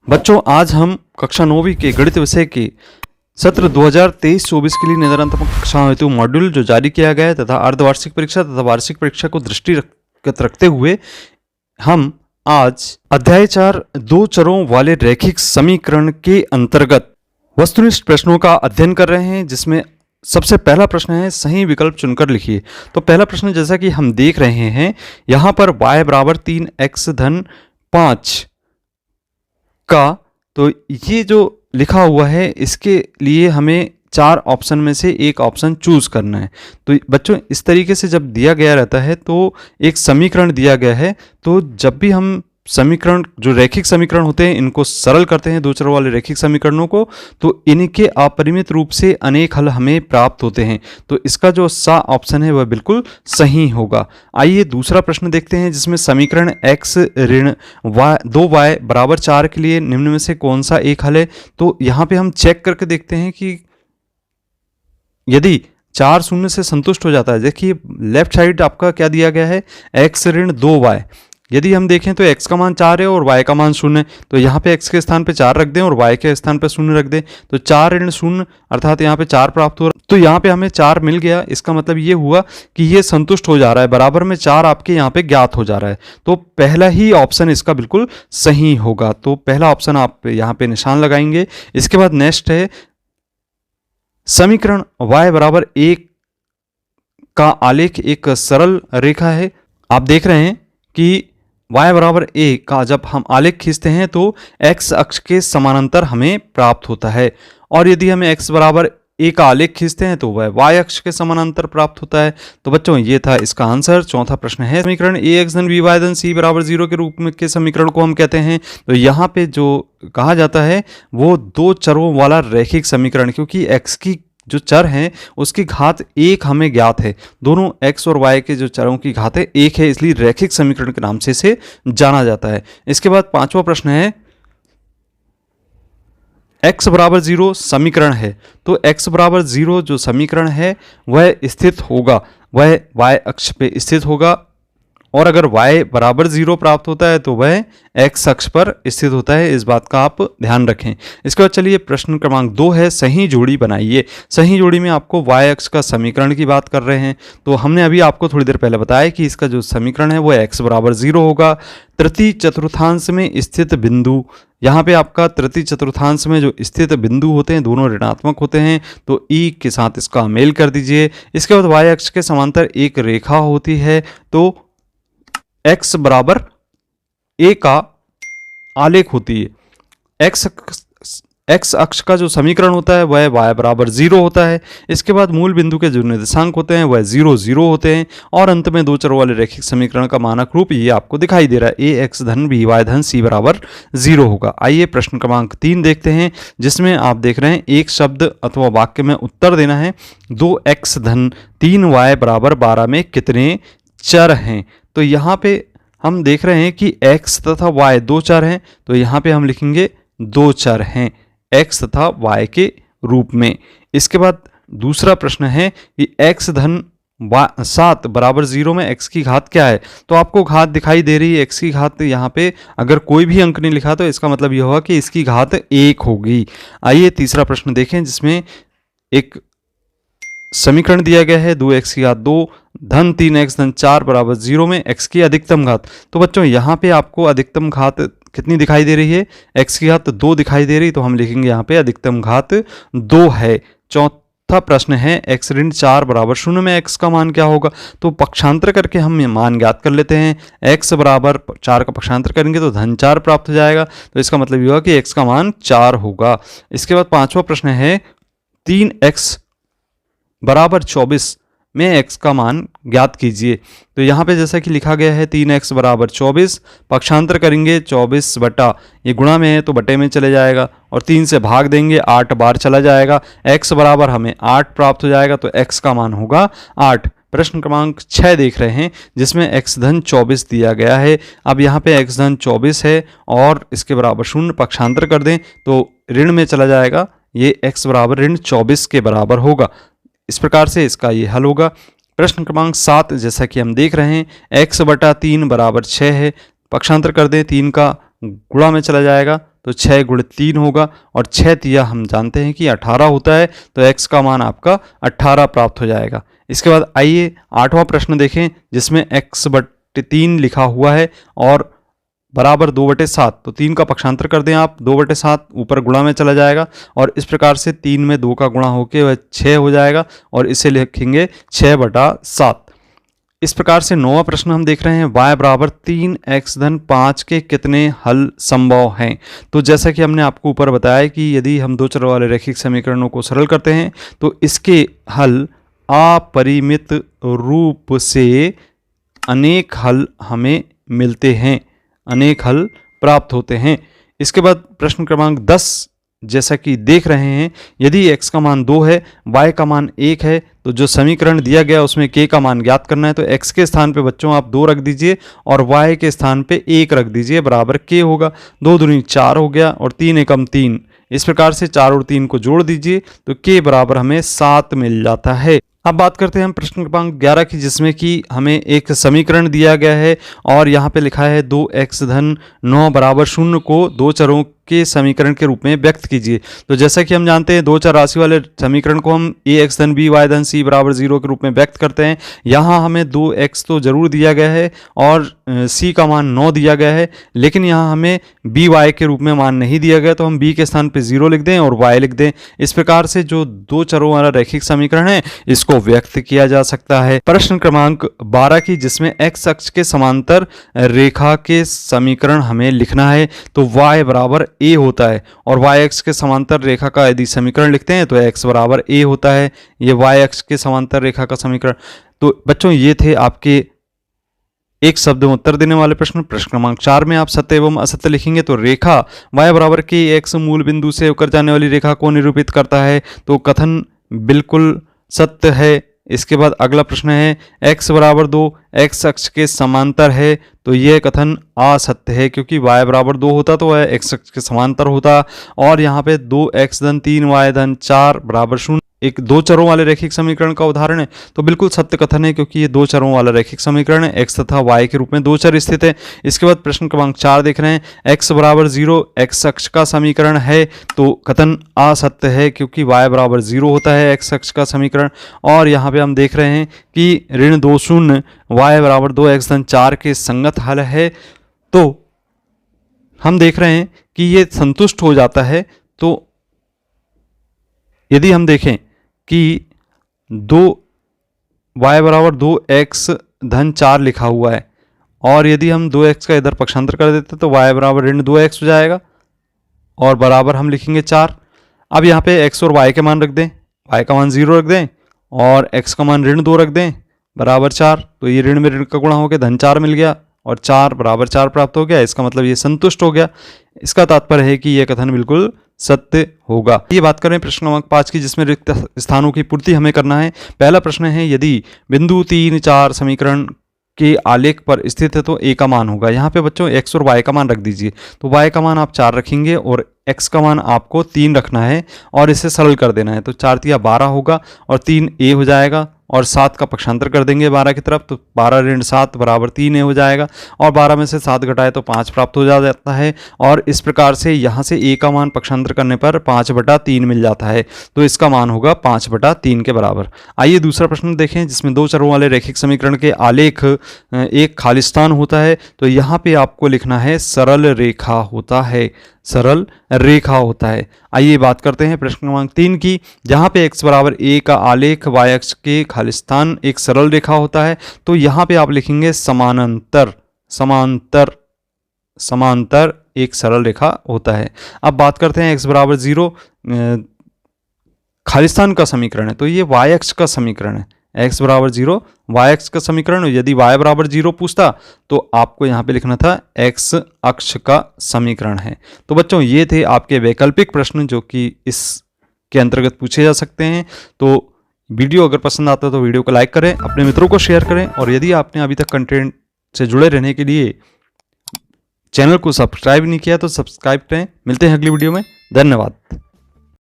बच्चों, आज हम कक्षा 9वीं के गणित विषय के सत्र 2023-24 के लिए निदानात्मक कक्षाओं हेतु मॉड्यूल जो जारी किया गया है तथा अर्धवार्षिक परीक्षा तथा वार्षिक परीक्षा को दृष्टिगत रखते हुए हम आज अध्याय 4 दो चरों वाले रैखिक समीकरण के अंतर्गत वस्तुनिष्ठ प्रश्नों का अध्ययन कर रहे हैं, जिसमें सबसे पहला प्रश्न है सही विकल्प चुनकर लिखिए। तो पहला प्रश्न जैसा कि हम देख रहे हैं यहाँ पर y बराबर 3x धन 5 का, तो ये जो लिखा हुआ है इसके लिए हमें 4 ऑप्शन में से एक ऑप्शन चूज करना है। तो बच्चों, इस तरीके से जब दिया गया रहता है तो एक समीकरण दिया गया है, तो जब भी हम समीकरण जो रैखिक समीकरण होते हैं इनको सरल करते हैं, दो चरों वाले रैखिक समीकरणों को, तो इनके अपरिमित रूप से अनेक हल हमें प्राप्त होते हैं। तो इसका जो सा ऑप्शन है वह बिल्कुल सही होगा। आइए दूसरा प्रश्न देखते हैं, जिसमें समीकरण x ऋण 2y बराबर 4 के लिए निम्न में से कौन सा एक हल है। तो यहाँ पे हम चेक करके देखते हैं कि यदि 4 शून्य से संतुष्ट हो जाता है। देखिए लेफ्ट साइड आपका क्या दिया गया है, x ऋण 2y। यदि हम देखें तो x का मान 4 है और y का मान 0 है, तो यहाँ पे x के स्थान पे 4 रख दें और y के स्थान पे 0 रख दें, तो 4 ऋण 0 अर्थात यहाँ पे 4 प्राप्त हो रहा है। तो यहाँ पे हमें 4 मिल गया। इसका मतलब ये हुआ कि ये संतुष्ट हो जा रहा है, बराबर में 4 आपके यहाँ पे ज्ञात हो जा रहा है। तो पहला ही ऑप्शन इसका बिल्कुल सही होगा। तो पहला ऑप्शन आप यहाँ पे निशान लगाएंगे। इसके बाद नेक्स्ट है समीकरण y बराबर 1 का आलेख एक सरल रेखा है। आप देख रहे हैं कि y बराबर a का जब हम आलेख खींचते हैं तो x अक्ष के समानांतर हमें प्राप्त होता है, और यदि हमें x बराबर a का आलेख खींचते हैं तो वह y अक्ष के समानांतर प्राप्त होता है। तो बच्चों, ये था इसका आंसर। चौथा प्रश्न है समीकरण ax धन by धन c बराबर 0 के रूप में के समीकरण को हम कहते हैं। तो यहाँ पे जो कहा जाता है वो दो चरों वाला रैखिक समीकरण, क्योंकि x की जो चर हैं उसकी घात 1 हमें ज्ञात है। दोनों x और y के जो चरों की घात 1 है, इसलिए रैखिक समीकरण के नाम से इसे जाना जाता है। इसके बाद पांचवा प्रश्न है x बराबर 0 समीकरण है। तो x बराबर 0 जो समीकरण है वह स्थित होगा, वह y अक्ष पे स्थित होगा, और अगर y बराबर 0 प्राप्त होता है तो वह x अक्ष पर स्थित होता है। इस बात का आप ध्यान रखें। इसके बाद चलिए प्रश्न क्रमांक 2 है सही जोड़ी बनाइए। सही जोड़ी में आपको y अक्ष का समीकरण की बात कर रहे हैं। तो हमने अभी आपको थोड़ी देर पहले बताया कि इसका जो समीकरण है वो x बराबर 0 होगा। तृतीय चतुर्थांश में स्थित बिंदु, यहाँ पे आपका तृतीय चतुर्थांश में जो स्थित बिंदु होते हैं दोनों ऋणात्मक होते हैं, तो e के साथ इसका मेल कर दीजिए। इसके बाद y अक्ष के समांतर एक रेखा होती है, तो x बराबर a का आलेख होती है। x अक्ष का जो समीकरण होता है वह y बराबर 0 होता है। इसके बाद मूल बिंदु के जो निर्देशांक होते हैं वह 0 0 होते हैं, और अंत में दो चरों वाले रैखिक समीकरण का मानक रूप ये आपको दिखाई दे रहा है, ax धन by धन c बराबर 0 होगा। आइए प्रश्न क्रमांक 3 देखते हैं, जिसमें आप देख रहे हैं एक शब्द अथवा वाक्य में उत्तर देना है। 2x धन 3y बराबर 12 में कितने चर हैं। तो यहाँ पे हम देख रहे हैं कि x तथा y दो चर हैं, तो यहाँ पे हम लिखेंगे दो चर हैं x तथा y के रूप में। इसके बाद दूसरा प्रश्न है कि x धन 7 बराबर 0 में x की घात क्या है। तो आपको घात दिखाई दे रही है, x की घात यहाँ पे अगर कोई भी अंक नहीं लिखा तो इसका मतलब यह होगा कि इसकी घात 1 होगी। आइए तीसरा प्रश्न देखें, जिसमें एक समीकरण दिया गया है 2x की घात 2 धन 3x धन 4 बराबर 0 में x की अधिकतम घात। तो बच्चों, यहाँ पे आपको अधिकतम घात कितनी दिखाई दे रही है, x की घात 2 दिखाई दे रही, तो हम लिखेंगे यहाँ पे अधिकतम घात 2 है। चौथा प्रश्न है x ऋण 4 बराबर 0 में x का मान क्या होगा। तो पक्षांतर करके हम मान ज्ञात कर लेते हैं। x बराबर 4 का पक्षांतर करेंगे तो धन 4 प्राप्त हो जाएगा, तो इसका मतलब ये होगा कि x का मान 4 होगा। इसके बाद पांचवा प्रश्न है 3x बराबर 24 में x का मान ज्ञात कीजिए। तो यहाँ पे जैसा कि लिखा गया है 3x बराबर 24, पक्षांतर करेंगे 24 बटा, ये गुणा में है तो बटे में चले जाएगा, और 3 से भाग देंगे 8 बार चला जाएगा, x बराबर हमें 8 प्राप्त हो जाएगा, तो x का मान होगा 8। प्रश्न क्रमांक 6 देख रहे हैं, जिसमें x धन 24 दिया गया है। अब यहाँ पे x धन 24 है और इसके बराबर 0, पक्षांतर कर दें तो ऋण में चला जाएगा, ये x बराबर ऋण 24 के बराबर होगा। इस प्रकार से इसका ये हल होगा। प्रश्न क्रमांक 7 जैसा कि हम देख रहे हैं x बटा 3 बराबर 6 है, पक्षांतर कर दें 3 का गुणा में चला जाएगा तो 6 गुणित 3 होगा और 6 तिया हम जानते हैं कि 18 होता है, तो x का मान आपका 18 प्राप्त हो जाएगा। इसके बाद आइए 8वां प्रश्न देखें जिसमें x/3 लिखा हुआ है और बराबर 2/7, तो 3 का पक्षांतर कर दें आप, 2/7 ऊपर गुणा में चला जाएगा और इस प्रकार से 3 में 2 का गुणा होकर वह 6 हो जाएगा और इसे लिखेंगे 6/7। इस प्रकार से 9वां प्रश्न हम देख रहे हैं y बराबर 3x-5 के कितने हल संभव हैं। तो जैसा कि हमने आपको ऊपर बताया कि यदि हम दो चरों वाले रैखिक समीकरणों को सरल करते हैं तो इसके हल अपरिमित रूप से अनेक हल हमें मिलते हैं, अनेक हल प्राप्त होते हैं। इसके बाद प्रश्न क्रमांक 10 जैसा कि देख रहे हैं, यदि x का मान 2 है, y का मान 1 है, तो जो समीकरण दिया गया उसमें k का मान ज्ञात करना है। तो x के स्थान पे बच्चों आप 2 रख दीजिए और y के स्थान पे 1 रख दीजिए, बराबर k होगा। 2 दूनी 4 हो गया और 3 एकम 3। इस प्रकार से 4 और 3 को जोड़ दीजिए तो k बराबर हमें 7 मिल जाता है। अब बात करते हैं हम प्रश्न क्रमांक 11 की, जिसमें कि हमें एक समीकरण दिया गया है और यहाँ पे लिखा है 2x-9 बराबर 0 को दो चरों के समीकरण के रूप में व्यक्त कीजिए। तो जैसा कि हम जानते हैं दो चर राशि वाले समीकरण को हम ax-b y c के रूप में व्यक्त करते हैं। यहाँ हमें 2x तो जरूर दिया गया है और c का मान 9 दिया गया है, लेकिन यहाँ हमें by के रूप में मान नहीं दिया गया, तो हम b के स्थान पे 0 लिख दें और y लिख दें। इस प्रकार से जो दो चरों वाला रैखिक समीकरण है इसको व्यक्त किया जा सकता है। प्रश्न क्रमांक 12 की, जिसमें x अक्ष के समांतर रेखा के समीकरण हमें लिखना है। तो y बराबर a होता है और y अक्ष के समांतर रेखा का यदि समीकरण लिखते हैं तो x बराबर a होता है। ये y अक्ष के समांतर रेखा का समीकरण। तो बच्चों ये थे आपके एक शब्द में उत्तर देने वाले प्रश्न। प्रश्न क्रमांक 4 में आप सत्य एवं असत्य लिखेंगे। तो रेखा y बराबर के x मूल बिंदु से होकर जाने वाली रेखा को निरूपित करता है, तो कथन बिल्कुल सत्य है। इसके बाद अगला प्रश्न है x बराबर 2 x अक्ष के समांतर है, तो यह कथन असत्य है, क्योंकि y बराबर 2 होता तो वह x अक्ष के समांतर होता। और यहाँ पे 2x-3y-4 बराबर 0 एक दो चरों वाले रैखिक समीकरण का उदाहरण है, तो बिल्कुल सत्य कथन है, क्योंकि ये दो चरों वाला रैखिक समीकरण है। x तथा y के रूप में दो चर स्थित है। इसके बाद प्रश्न क्रमांक 4 देख रहे हैं, x बराबर 0 x अक्ष का समीकरण है, तो कथन असत्य है, क्योंकि y बराबर 0 होता है x अक्ष का समीकरण। और यहाँ पे हम देख रहे हैं कि ऋण 2 शून्य y बराबर 2x-4 के संगत हल है, तो हम देख रहे हैं कि ये संतुष्ट हो जाता है। तो यदि हम देखें कि 2y बराबर 2x-4 लिखा हुआ है और यदि हम 2x का इधर पक्षांतर कर देते तो y बराबर ऋण 2x हो जाएगा और बराबर हम लिखेंगे 4। अब यहाँ पे x और y के मान रख दें, y का मान 0 रख दें और x का मान ऋण 2 रख दें, बराबर 4। तो ये ऋण में ऋण का गुणा हो गया, -4 मिल गया और 4 बराबर 4 प्राप्त हो गया। इसका मतलब ये संतुष्ट हो गया। इसका तात्पर्य है कि यह कथन बिल्कुल सत्य होगा। ये बात करें प्रश्न क्रमांक 5 की, जिसमें रिक्त स्थानों की पूर्ति हमें करना है। पहला प्रश्न है, यदि बिंदु 3, 4 समीकरण के आलेख पर स्थित है तो a का मान होगा। यहाँ पे बच्चों x और y का मान रख दीजिए। तो y का मान आप 4 रखेंगे और x का मान आपको 3 रखना है और इसे सरल कर देना है। तो 4 तिया 12 होगा और 3 a हो जाएगा और 7 का पक्षांतर कर देंगे 12 की तरफ, तो 12 ऋण 7 बराबर 3 a हो जाएगा और 12 में से 7 घटाए तो 5 प्राप्त हो जाता है। और इस प्रकार से यहाँ से a का मान पक्षांतर करने पर 5/3 मिल जाता है, तो इसका मान होगा 5/3 के बराबर। आइए दूसरा प्रश्न देखें, जिसमें दो चरों वाले रैखिक समीकरण के आलेख एक खालिस्तान होता है। तो यहाँ पे आपको लिखना है सरल रेखा होता है, सरल रेखा होता है। आइए बात करते हैं प्रश्न क्रमांक 3 की, जहाँ पे x बराबर a का आलेख y अक्ष के खालिस्तान एक सरल रेखा होता है। तो यहाँ पे आप लिखेंगे समानांतर, समांतर, समांतर एक सरल रेखा होता है। अब बात करते हैं x बराबर 0 खालिस्तान का समीकरण है, तो ये y अक्ष का समीकरण है। x बराबर 0 y अक्ष का समीकरण। यदि y बराबर 0 पूछता तो आपको यहाँ पे लिखना था x अक्ष का समीकरण है। तो बच्चों ये थे आपके वैकल्पिक प्रश्न जो कि इस के अंतर्गत पूछे जा सकते हैं। तो वीडियो अगर पसंद आता है तो वीडियो को लाइक करें, अपने मित्रों को शेयर करें और यदि आपने अभी तक कंटेंट से जुड़े रहने के लिए चैनल को सब्सक्राइब नहीं किया तो सब्सक्राइब करें। मिलते हैं अगली वीडियो में, धन्यवाद।